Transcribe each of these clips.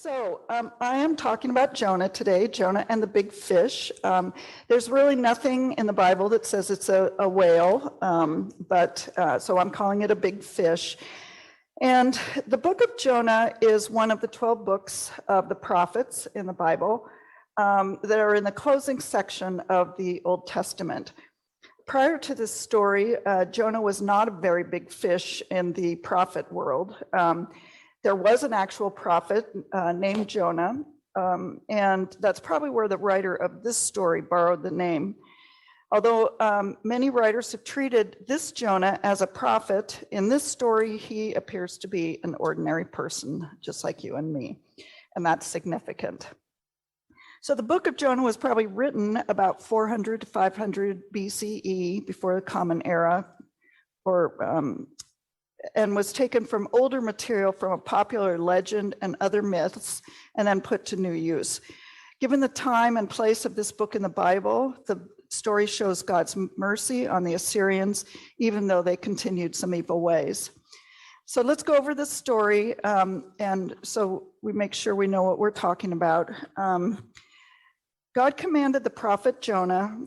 I am talking about Jonah today, Jonah and the big fish. There's really nothing in the Bible that says it's a whale, so I'm calling it a big fish. And the book of Jonah is one of the 12 books of the prophets in the Bible that are in the closing section of the Old Testament. Prior to this story, Jonah was not a very big fish in the prophet world. There was an actual prophet named Jonah, and that's probably where the writer of this story borrowed the name. Although many writers have treated this Jonah as a prophet, in this story, he appears to be an ordinary person, just like you and me, and that's significant. So the book of Jonah was probably written about 400 to 500 BCE, before the Common Era, and was taken from older material from a popular legend and other myths, and then put to new use. Given the time and place of this book in the Bible, the story shows God's mercy on the Assyrians, even though they continued some evil ways. So let's go over this story, and so we make sure we know what we're talking about. God commanded the prophet Jonah,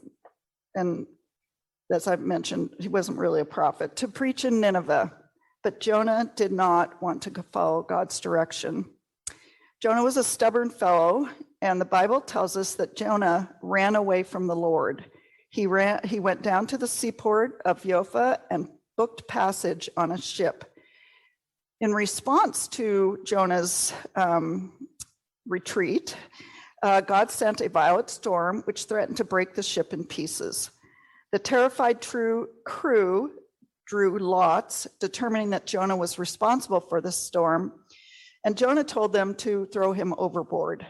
and as I've mentioned, he wasn't really a prophet, to preach in Nineveh. But Jonah did not want to follow God's direction. Jonah was a stubborn fellow, and the Bible tells us that Jonah ran away from the Lord. He went down to the seaport of Joppa and booked passage on a ship. In response to Jonah's retreat, God sent a violent storm which threatened to break the ship in pieces. The terrified crew drew lots, determining that Jonah was responsible for the storm, and Jonah told them to throw him overboard.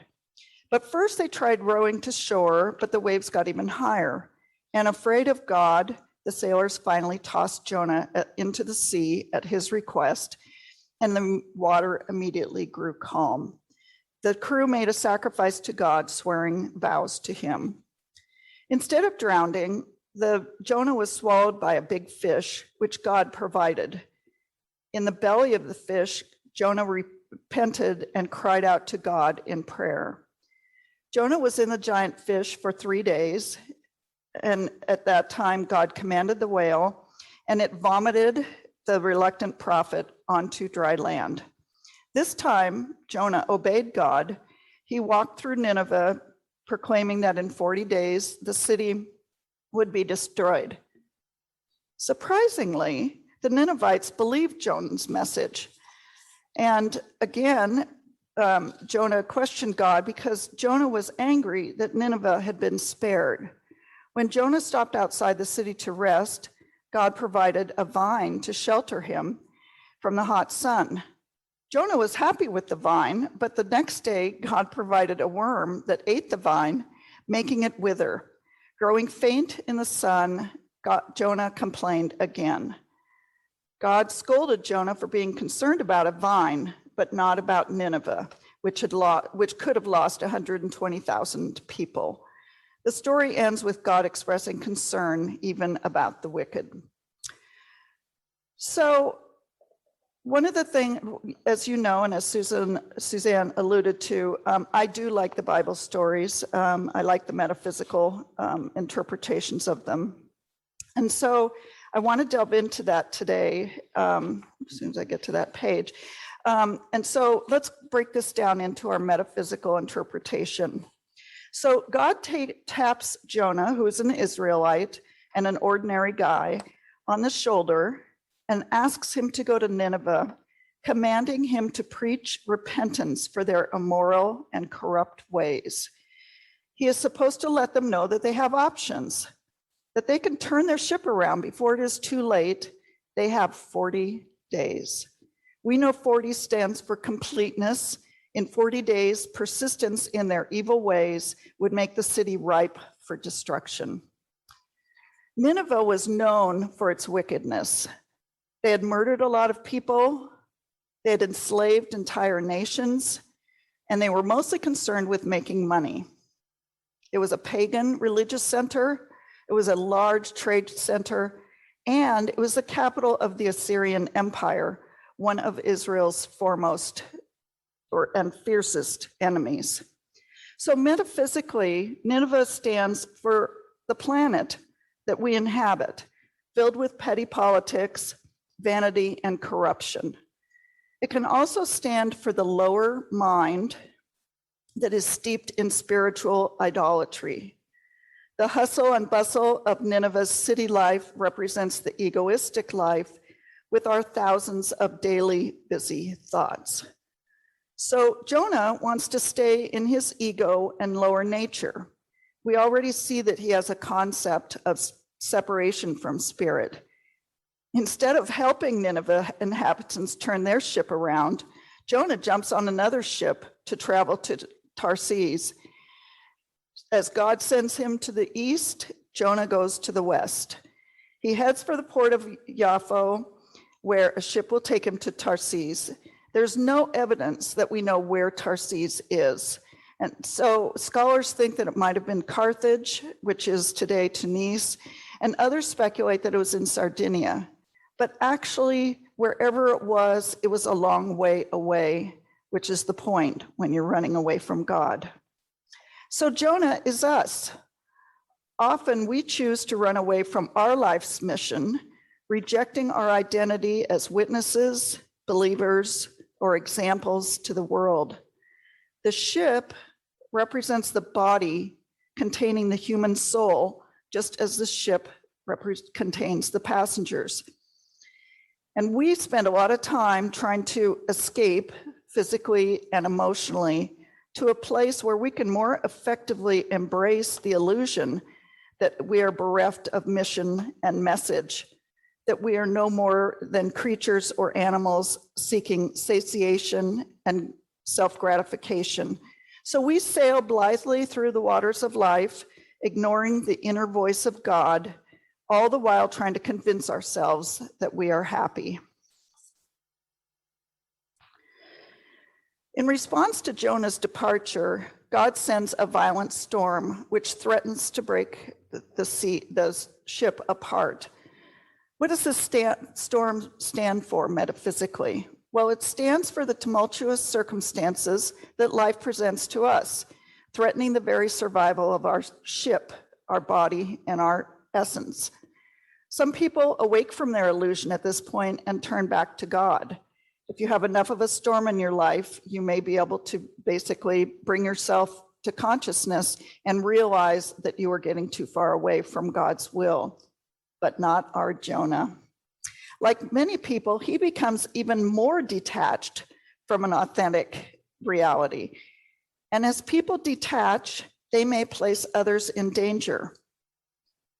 But first they tried rowing to shore, but the waves got even higher. And afraid of God, the sailors finally tossed Jonah into the sea at his request, and the water immediately grew calm. The crew made a sacrifice to God, swearing vows to him. Instead of drowning, Jonah was swallowed by a big fish, which God provided. In the belly of the fish, Jonah repented and cried out to God in prayer. Jonah was in the giant fish for 3 days, and at that time, God commanded the whale, and it vomited the reluctant prophet onto dry land. This time, Jonah obeyed God. He walked through Nineveh, proclaiming that in 40 days, the city would be destroyed. Surprisingly, the Ninevites believed Jonah's message. And again, Jonah questioned God because Jonah was angry that Nineveh had been spared. When Jonah stopped outside the city to rest, God provided a vine to shelter him from the hot sun. Jonah was happy with the vine, but the next day, God provided a worm that ate the vine, making it wither. Growing faint in the sun, Jonah complained again. God scolded Jonah for being concerned about a vine, but not about Nineveh, which could have lost 120,000 people. The story ends with God expressing concern even about the wicked. So one of the things, as you know, and as Suzanne alluded to, I do like the Bible stories. I like the metaphysical interpretations of them. And so I want to delve into that today, as soon as I get to that page. And so let's break this down into our metaphysical interpretation. So God taps Jonah, who is an Israelite and an ordinary guy, on the shoulder and asks him to go to Nineveh, commanding him to preach repentance for their immoral and corrupt ways. He is supposed to let them know that they have options, that they can turn their ship around before it is too late. They have 40 days. We know 40 stands for completeness. In 40 days, persistence in their evil ways would make the city ripe for destruction. Nineveh was known for its wickedness. They had murdered a lot of people, they had enslaved entire nations, and they were mostly concerned with making money. It was a pagan religious center, it was a large trade center, and it was the capital of the Assyrian Empire, one of Israel's foremost and fiercest enemies. So metaphysically, Nineveh stands for the planet that we inhabit, filled with petty politics, vanity, and corruption. It can also stand for the lower mind that is steeped in spiritual idolatry. The hustle and bustle of Nineveh's city life represents the egoistic life with our thousands of daily busy thoughts. So Jonah wants to stay in his ego and lower nature. We already see that he has a concept of separation from spirit. Instead of helping Nineveh inhabitants turn their ship around, Jonah jumps on another ship to travel to Tarsus. As God sends him to the east, Jonah goes to the west. He heads for the port of Jaffa, where a ship will take him to Tarsus. There's no evidence that we know where Tarsus is. And so scholars think that it might have been Carthage, which is today Tunis, and others speculate that it was in Sardinia. But actually, wherever it was a long way away, which is the point when you're running away from God. So Jonah is us. Often we choose to run away from our life's mission, rejecting our identity as witnesses, believers, or examples to the world. The ship represents the body containing the human soul, just as the ship contains the passengers. And we spend a lot of time trying to escape physically and emotionally to a place where we can more effectively embrace the illusion that we are bereft of mission and message, that we are no more than creatures or animals seeking satiation and self-gratification. So we sail blithely through the waters of life, ignoring the inner voice of God, all the while trying to convince ourselves that we are happy. In response to Jonah's departure, God sends a violent storm which threatens to break the ship apart. What does this storm stand for metaphysically? Well, it stands for the tumultuous circumstances that life presents to us, threatening the very survival of our ship, our body, and our essence. Some people awake from their illusion at this point and turn back to God. If you have enough of a storm in your life, you may be able to basically bring yourself to consciousness and realize that you are getting too far away from God's will, but not our Jonah. Like many people, he becomes even more detached from an authentic reality. And as people detach, they may place others in danger.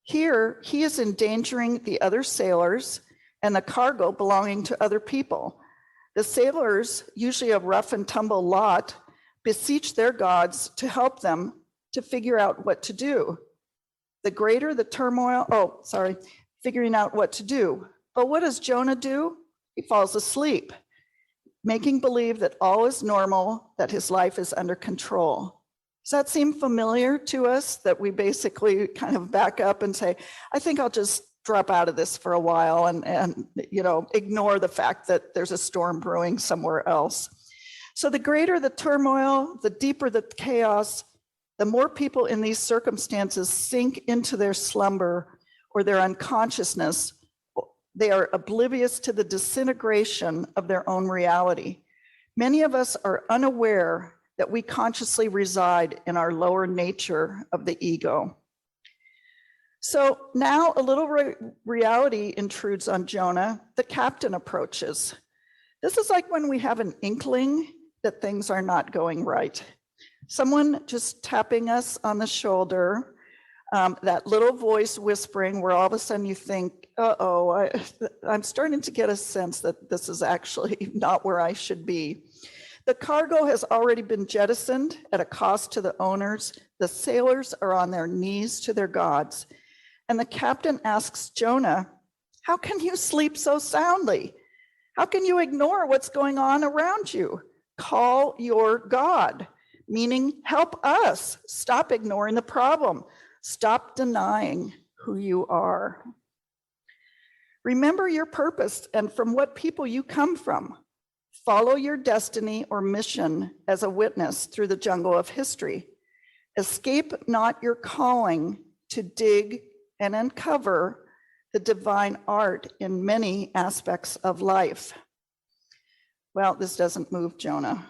Here, he is endangering the other sailors and the cargo belonging to other people. The sailors, usually a rough and tumble lot, beseech their gods to help them to figure out what to do. The greater the turmoil, figuring out what to do. But what does Jonah do? He falls asleep, making believe that all is normal, that his life is under control. Does that seem familiar to us, that we basically kind of back up and say, I think I'll just drop out of this for a while and ignore the fact that there's a storm brewing somewhere else. So the greater the turmoil, the deeper the chaos, the more people in these circumstances sink into their slumber or their unconsciousness. They are oblivious to the disintegration of their own reality. Many of us are unaware that we consciously reside in our lower nature of the ego. So now a little reality intrudes on Jonah. The captain approaches. This is like when we have an inkling that things are not going right. Someone just tapping us on the shoulder, that little voice whispering where all of a sudden you think, I'm starting to get a sense that this is actually not where I should be. The cargo has already been jettisoned at a cost to the owners. The sailors are on their knees to their gods. And the captain asks Jonah, how can you sleep so soundly? How can you ignore what's going on around you? Call your God, meaning help us. Stop ignoring the problem. Stop denying who you are. Remember your purpose and from what people you come from. Follow your destiny or mission as a witness through the jungle of history. Escape not your calling to dig and uncover the divine art in many aspects of life. Well, this doesn't move Jonah.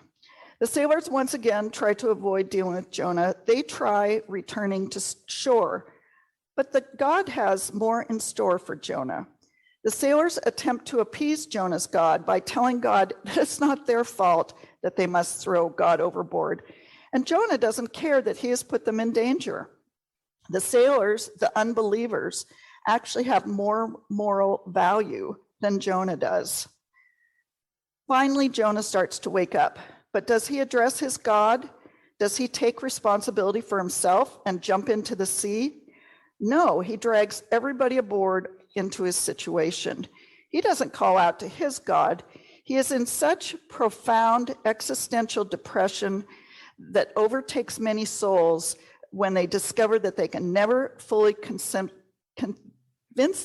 The sailors once again try to avoid dealing with Jonah. They try returning to shore, but God has more in store for Jonah. The sailors attempt to appease Jonah's God by telling God that it's not their fault that they must throw God overboard. And Jonah doesn't care that he has put them in danger. The sailors, the unbelievers, actually have more moral value than Jonah does. Finally, Jonah starts to wake up. But does he address his God? Does he take responsibility for himself and jump into the sea? No, he drags everybody aboard into his situation. He doesn't call out to his God. He is in such profound existential depression that overtakes many souls when they discover that they can never fully convince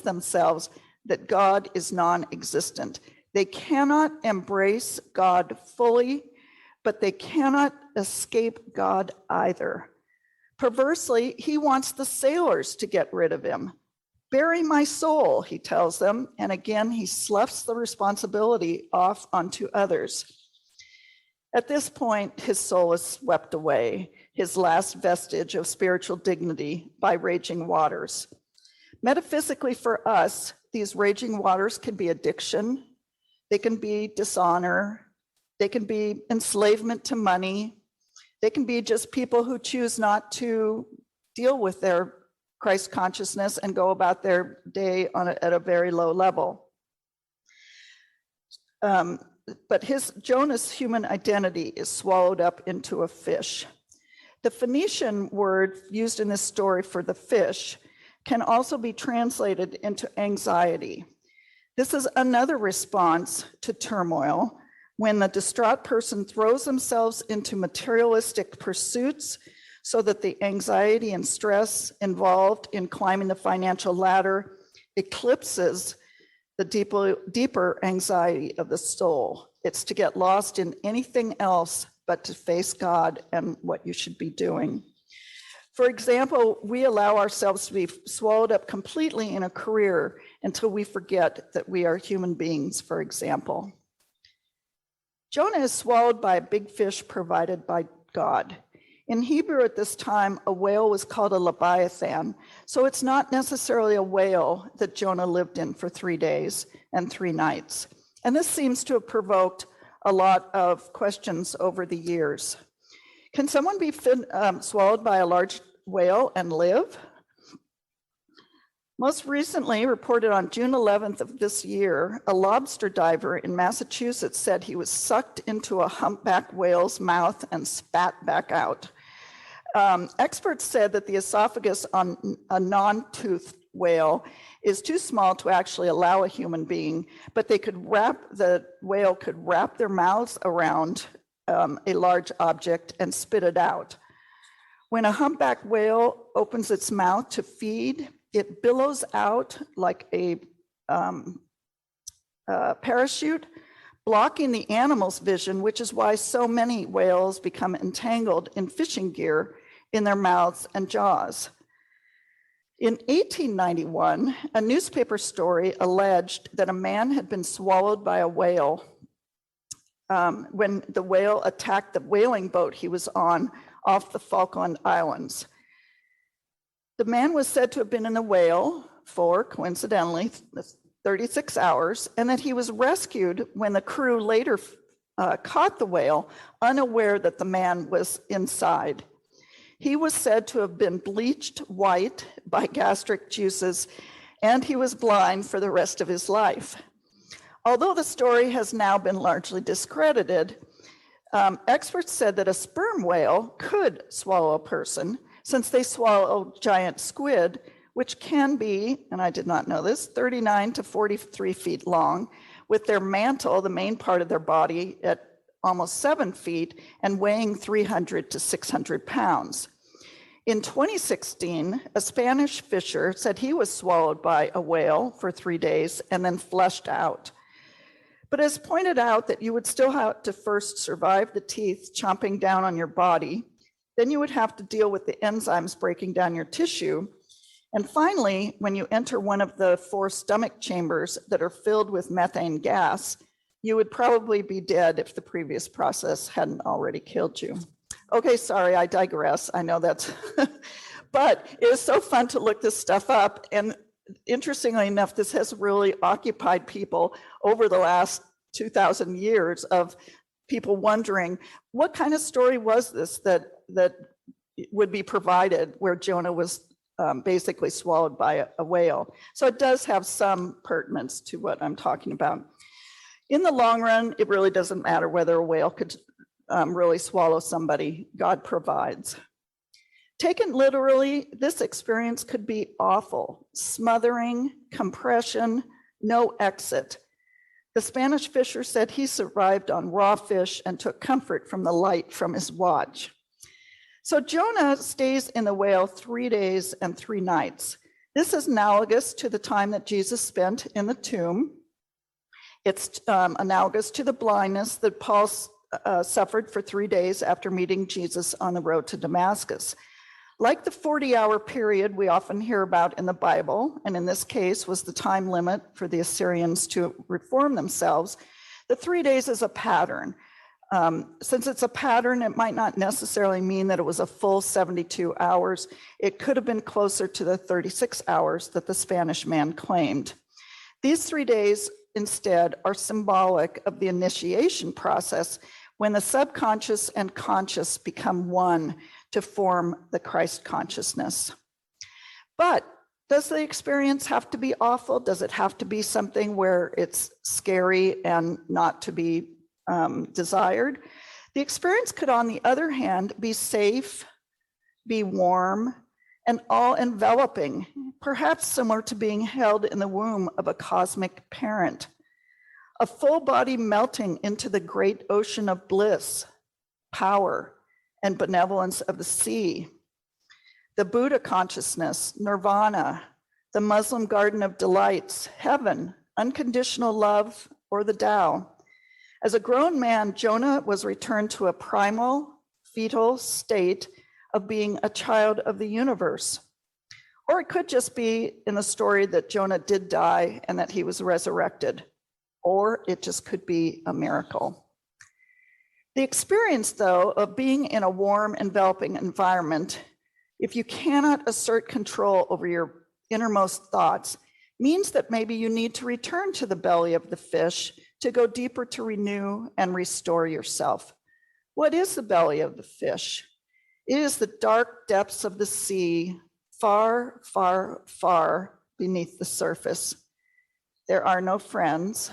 themselves that God is non-existent. They cannot embrace God fully, but they cannot escape God either. Perversely, he wants the sailors to get rid of him. Bury my soul, he tells them, and again, he sloughs the responsibility off onto others. At this point, his soul is swept away, his last vestige of spiritual dignity, by raging waters. Metaphysically for us, these raging waters can be addiction, they can be dishonor, they can be enslavement to money, they can be just people who choose not to deal with their Christ consciousness and go about their day at a very low level. But Jonah's human identity is swallowed up into a fish. The Phoenician word used in this story for the fish can also be translated into anxiety. This is another response to turmoil when the distraught person throws themselves into materialistic pursuits so that the anxiety and stress involved in climbing the financial ladder eclipses the deeper anxiety of the soul. It's to get lost in anything else but to face God and what you should be doing. For example, we allow ourselves to be swallowed up completely in a career until we forget that we are human beings, for example. Jonah is swallowed by a big fish provided by God. In Hebrew at this time, a whale was called a leviathan, so it's not necessarily a whale that Jonah lived in for 3 days and 3 nights. And this seems to have provoked a lot of questions over the years. Can someone be swallowed by a large whale and live? Most recently, reported on June 11th of this year, a lobster diver in Massachusetts said he was sucked into a humpback whale's mouth and spat back out. Experts said that the esophagus on a non-toothed whale is too small to actually allow a human being, but the whale could wrap their mouths around a large object and spit it out. When a humpback whale opens its mouth to feed, it billows out like a parachute, blocking the animal's vision, which is why so many whales become entangled in fishing gear in their mouths and jaws. In 1891, a newspaper story alleged that a man had been swallowed by a whale when the whale attacked the whaling boat he was on off the Falkland Islands. The man was said to have been in the whale for, coincidentally, 36 hours, and that he was rescued when the crew later caught the whale, unaware that the man was inside. He was said to have been bleached white by gastric juices, and he was blind for the rest of his life. Although the story has now been largely discredited, experts said that a sperm whale could swallow a person, since they swallow giant squid, which can be, and I did not know this, 39 to 43 feet long, with their mantle, the main part of their body, at almost 7 feet and weighing 300 to 600 pounds. In 2016, a Spanish fisher said he was swallowed by a whale for 3 days and then flushed out. But as pointed out, that you would still have to first survive the teeth chomping down on your body. Then you would have to deal with the enzymes breaking down your tissue. And finally, when you enter one of the 4 stomach chambers that are filled with methane gas, you would probably be dead if the previous process hadn't already killed you. Okay, sorry, I digress. I know that's, but it is so fun to look this stuff up. And interestingly enough, this has really occupied people over the last 2,000 years of people wondering, what kind of story was this that would be provided where Jonah was basically swallowed by a whale? So it does have some pertinence to what I'm talking about. In the long run, it really doesn't matter whether a whale could really swallow somebody. God provides. Taken literally, this experience could be awful: smothering, compression, no exit. The Spanish fisher said he survived on raw fish and took comfort from the light from his watch. So Jonah stays in the whale 3 days and 3 nights. This is analogous to the time that Jesus spent in the tomb. It's analogous to the blindness that Paul suffered for 3 days after meeting Jesus on the road to Damascus. Like the 40-hour period we often hear about in the Bible, and in this case was the time limit for the Assyrians to reform themselves, the 3 days is a pattern. Since it's a pattern, it might not necessarily mean that it was a full 72 hours. It could have been closer to the 36 hours that the Spanish man claimed. These 3 days instead are symbolic of the initiation process, when the subconscious and conscious become one to form the Christ consciousness. But does the experience have to be awful? Does it have to be something where it's scary and not to be desired? The experience could, on the other hand, be safe, be warm, and all-enveloping, perhaps similar to being held in the womb of a cosmic parent. A full body melting into the great ocean of bliss, power, and benevolence of the sea. The Buddha consciousness, nirvana, the Muslim garden of delights, heaven, unconditional love, or the Tao. As a grown man, Jonah was returned to a primal, fetal state of being a child of the universe. Or it could just be in the story that Jonah did die and that he was resurrected. Or it just could be a miracle. The experience, though, of being in a warm, enveloping environment, if you cannot assert control over your innermost thoughts, means that maybe you need to return to the belly of the fish to go deeper to renew and restore yourself. What is the belly of the fish? It is the dark depths of the sea, far, far, far beneath the surface. There are no friends.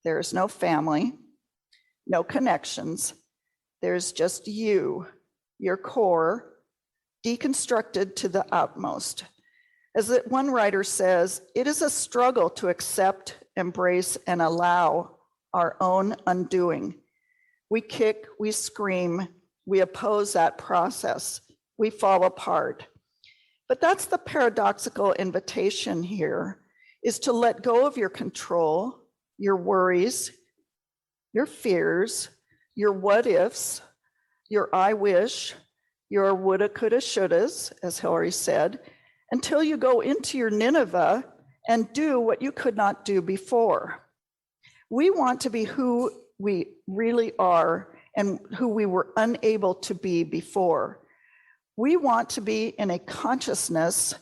There is no family, no connections. There's just you, your core, deconstructed to the utmost. As one writer says, it is a struggle to accept, embrace, and allow our own undoing. We kick, we scream, we oppose that process, we fall apart. But that's the paradoxical invitation here, is to let go of your control, your worries, your fears, your what ifs, your I wish, your woulda, coulda, shouldas, as Hillary said, until you go into your Nineveh and do what you could not do before. We want to be who we really are and who we were unable to be before. We want to be in a consciousness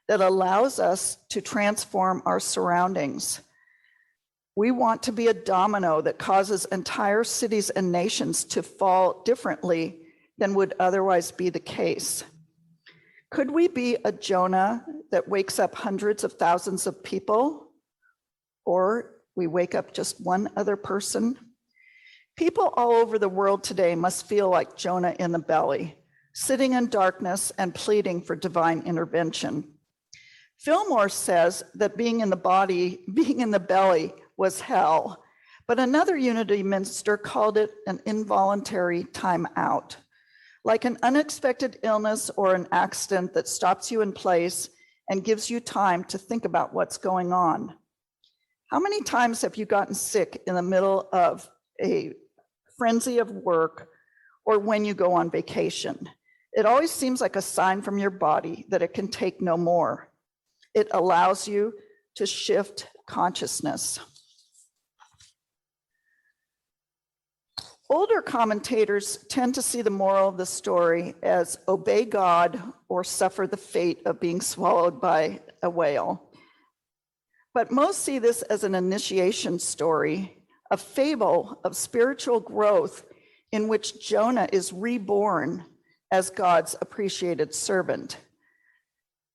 that allows us to transform our surroundings. We want to be a domino that causes entire cities and nations to fall differently than would otherwise be the case. Could we be a Jonah that wakes up hundreds of thousands of people? Or we wake up just one other person? People all over the world today must feel like Jonah in the belly, sitting in darkness and pleading for divine intervention. Fillmore says that being in the belly was hell, but another Unity minister called it an involuntary time out, like an unexpected illness or an accident that stops you in place and gives you time to think about what's going on. How many times have you gotten sick in the middle of a frenzy of work or when you go on vacation? It always seems like a sign from your body that it can take no more. It allows you to shift consciousness. Older commentators tend to see the moral of the story as obey God or suffer the fate of being swallowed by a whale. But most see this as an initiation story, a fable of spiritual growth in which Jonah is reborn as God's appreciated servant.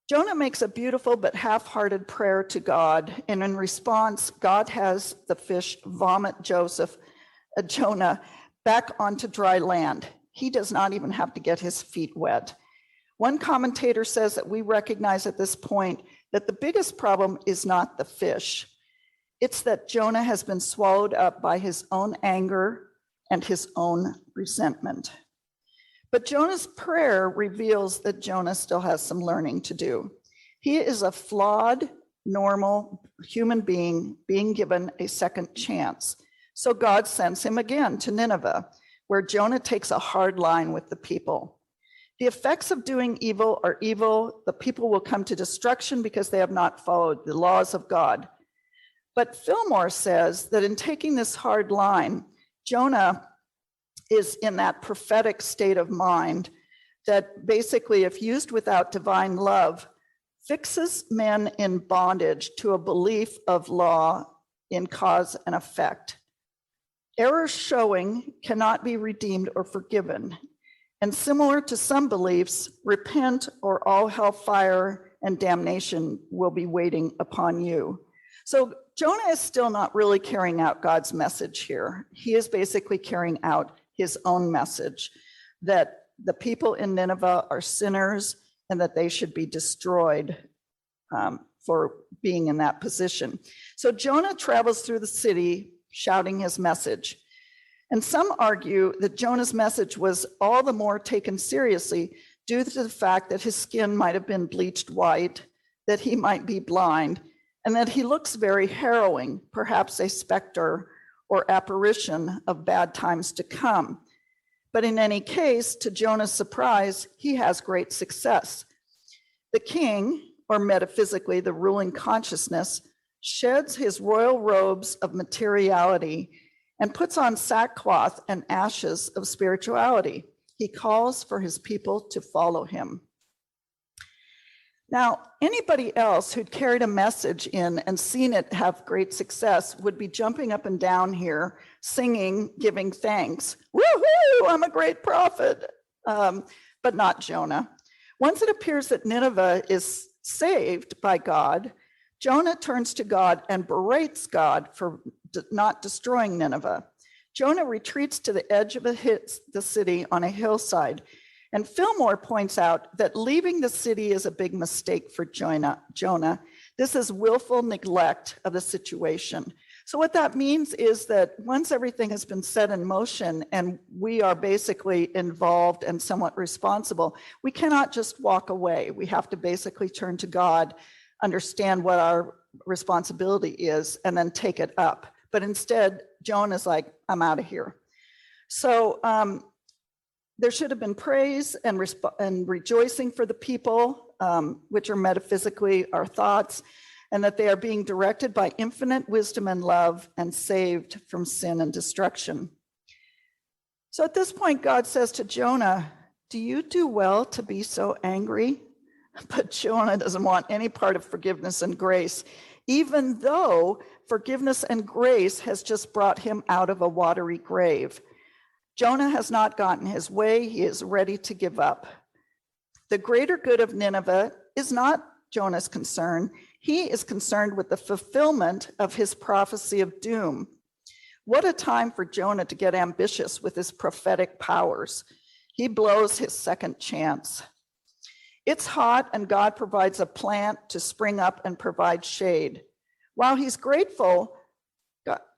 Jonah makes a beautiful but half-hearted prayer to God, and in response, God has the fish vomit Jonah back onto dry land. He does not even have to get his feet wet. One commentator says that we recognize at this point that the biggest problem is not the fish. It's that Jonah has been swallowed up by his own anger and his own resentment. But Jonah's prayer reveals that Jonah still has some learning to do. He is a flawed, normal human being given a second chance. So God sends him again to Nineveh, where Jonah takes a hard line with the people. The effects of doing evil are evil. The people will come to destruction because they have not followed the laws of God. But Fillmore says that in taking this hard line, Jonah is in that prophetic state of mind that basically, if used without divine love, fixes men in bondage to a belief of law in cause and effect. Error showing cannot be redeemed or forgiven. And similar to some beliefs, repent or all hellfire and damnation will be waiting upon you. So Jonah is still not really carrying out God's message here. He is basically carrying out his own message that the people in Nineveh are sinners and that they should be destroyed for being in that position. So Jonah travels through the city shouting his message. And some argue that Jonah's message was all the more taken seriously due to the fact that his skin might have been bleached white, that he might be blind, and that he looks very harrowing, perhaps a specter or apparition of bad times to come. But in any case, to Jonah's surprise, he has great success. The king, or metaphysically the ruling consciousness, sheds his royal robes of materiality and puts on sackcloth and ashes of spirituality. He calls for his people to follow him. Now, anybody else who'd carried a message in and seen it have great success would be jumping up and down here, singing, giving thanks. Woohoo, I'm a great prophet, but not Jonah. Once it appears that Nineveh is saved by God, Jonah turns to God and berates God for not destroying Nineveh. Jonah retreats to the edge of the city on a hillside. And Fillmore points out that leaving the city is a big mistake for Jonah. This is willful neglect of the situation. So what that means is that once everything has been set in motion and we are basically involved and somewhat responsible, we cannot just walk away. We have to basically turn to God, understand what our responsibility is, and then take it up. But instead, Jonah's like, I'm out of here. So there should have been praise and rejoicing for the people, which are metaphysically our thoughts, and that they are being directed by infinite wisdom and love and saved from sin and destruction. So at this point, God says to Jonah, do you do well to be so angry? But Jonah doesn't want any part of forgiveness and grace, even though forgiveness and grace has just brought him out of a watery grave. Jonah has not gotten his way. He is ready to give up. The greater good of Nineveh is not Jonah's concern. He is concerned with the fulfillment of his prophecy of doom. What a time for Jonah to get ambitious with his prophetic powers. He blows his second chance. It's hot and God provides a plant to spring up and provide shade. While he's grateful,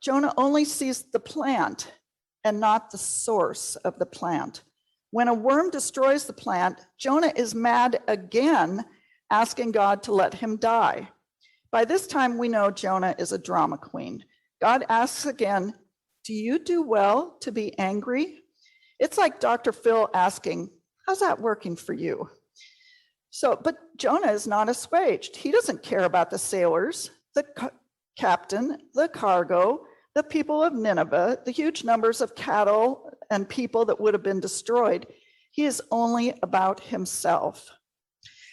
Jonah only sees the plant and not the source of the plant. When a worm destroys the plant, Jonah is mad again, asking God to let him die. By this time, we know Jonah is a drama queen. God asks again, do you do well to be angry? It's like Dr. Phil asking, how's that working for you? But Jonah is not assuaged. He doesn't care about the sailors, the captain, the cargo, the people of Nineveh, the huge numbers of cattle and people that would have been destroyed. He is only about himself.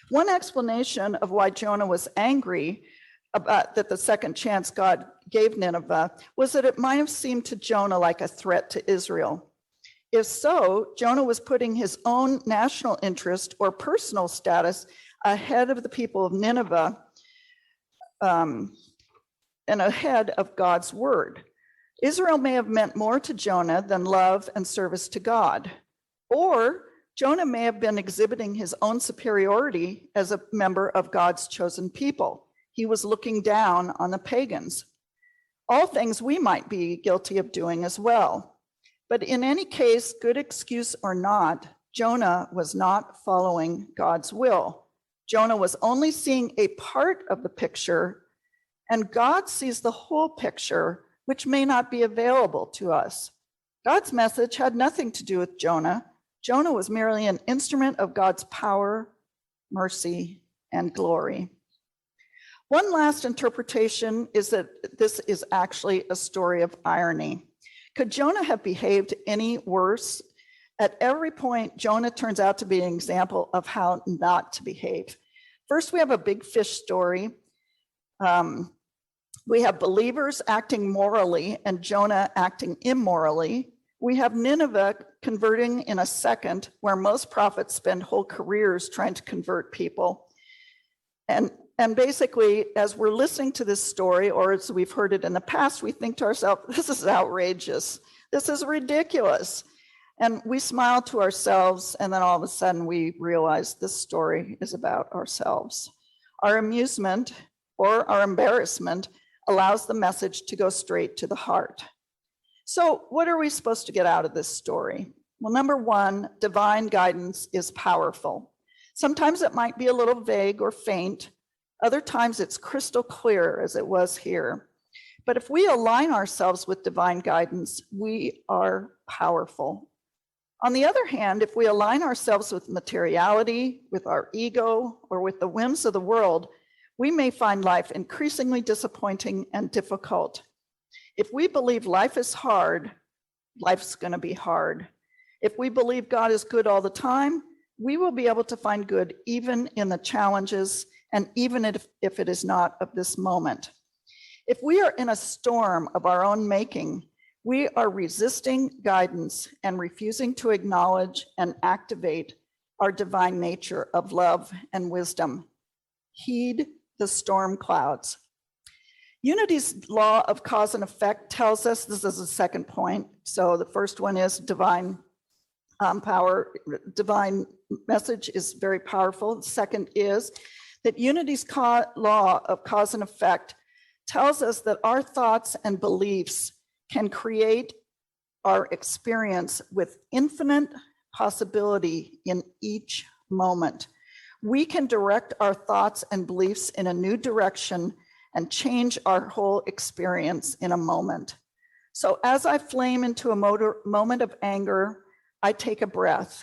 One explanation of why Jonah was angry about that the second chance God gave Nineveh was that it might have seemed to Jonah like a threat to Israel. If so, Jonah was putting his own national interest or personal status ahead of the people of Nineveh and ahead of God's word. Israel may have meant more to Jonah than love and service to God. Or Jonah may have been exhibiting his own superiority as a member of God's chosen people. He was looking down on the pagans. All things we might be guilty of doing as well. But in any case, good excuse or not, Jonah was not following God's will. Jonah was only seeing a part of the picture, and God sees the whole picture, which may not be available to us. God's message had nothing to do with Jonah. Jonah was merely an instrument of God's power, mercy, and glory. One last interpretation is that this is actually a story of irony. Could Jonah have behaved any worse? At every point, Jonah turns out to be an example of how not to behave. First, we have a big fish story. We have believers acting morally and Jonah acting immorally. We have Nineveh converting in a second, where most prophets spend whole careers trying to convert people. And basically, as we're listening to this story, or as we've heard it in the past, we think to ourselves, this is outrageous. This is ridiculous. And we smile to ourselves, and then all of a sudden we realize this story is about ourselves. Our amusement or our embarrassment allows the message to go straight to the heart. So what are we supposed to get out of this story? Well, number one, divine guidance is powerful. Sometimes it might be a little vague or faint. Other times it's crystal clear, as it was here. But if we align ourselves with divine guidance, we are powerful. On the other hand, if we align ourselves with materiality, with our ego, or with the whims of the world, we may find life increasingly disappointing and difficult. If we believe life is hard, life's going to be hard. If we believe God is good all the time, we will be able to find good even in the challenges and even if it is not of this moment. If we are in a storm of our own making, we are resisting guidance and refusing to acknowledge and activate our divine nature of love and wisdom. Heed the storm clouds. Unity's law of cause and effect tells us, this is the second point. So the first one is divine power, divine message is very powerful. The second is that unity's law of cause and effect tells us that our thoughts and beliefs can create our experience with infinite possibility in each moment. We can direct our thoughts and beliefs in a new direction and change our whole experience in a moment. So as I flame into a moment of anger, I take a breath.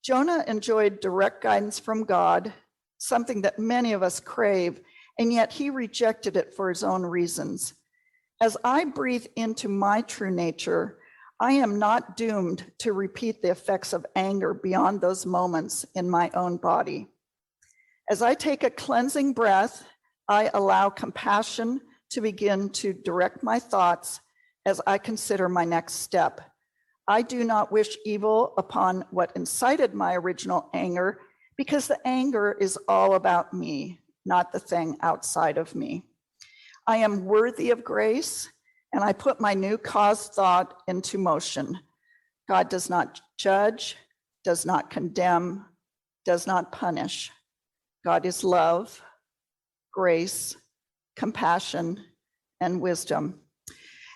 Jonah enjoyed direct guidance from God, something that many of us crave, and yet he rejected it for his own reasons. As I breathe into my true nature, I am not doomed to repeat the effects of anger beyond those moments in my own body. As I take a cleansing breath, I allow compassion to begin to direct my thoughts as I consider my next step. I do not wish evil upon what incited my original anger, because the anger is all about me, not the thing outside of me. I am worthy of grace, and I put my new cause thought into motion. God does not judge, does not condemn, does not punish. God is love, grace, compassion, and wisdom.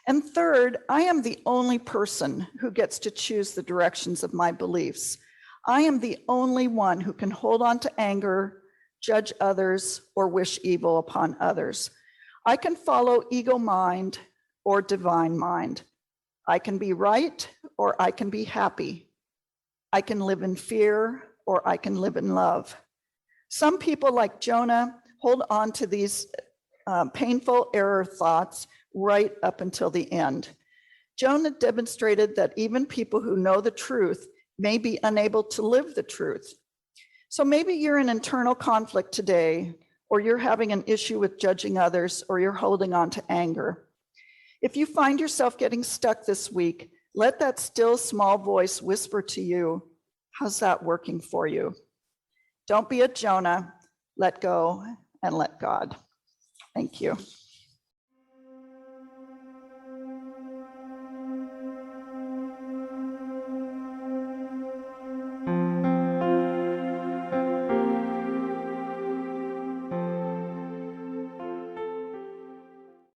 And third, I am the only person who gets to choose the directions of my beliefs. I am the only one who can hold on to anger, judge others, or wish evil upon others. I can follow ego mind or divine mind. I can be right or I can be happy. I can live in fear or I can live in love. Some people, like Jonah, hold on to these painful error thoughts right up until the end. Jonah demonstrated that even people who know the truth may be unable to live the truth. So maybe you're in internal conflict today, or you're having an issue with judging others, or you're holding on to anger. If you find yourself getting stuck this week, let that still small voice whisper to you, how's that working for you? Don't be a Jonah. Let go and let God. Thank you.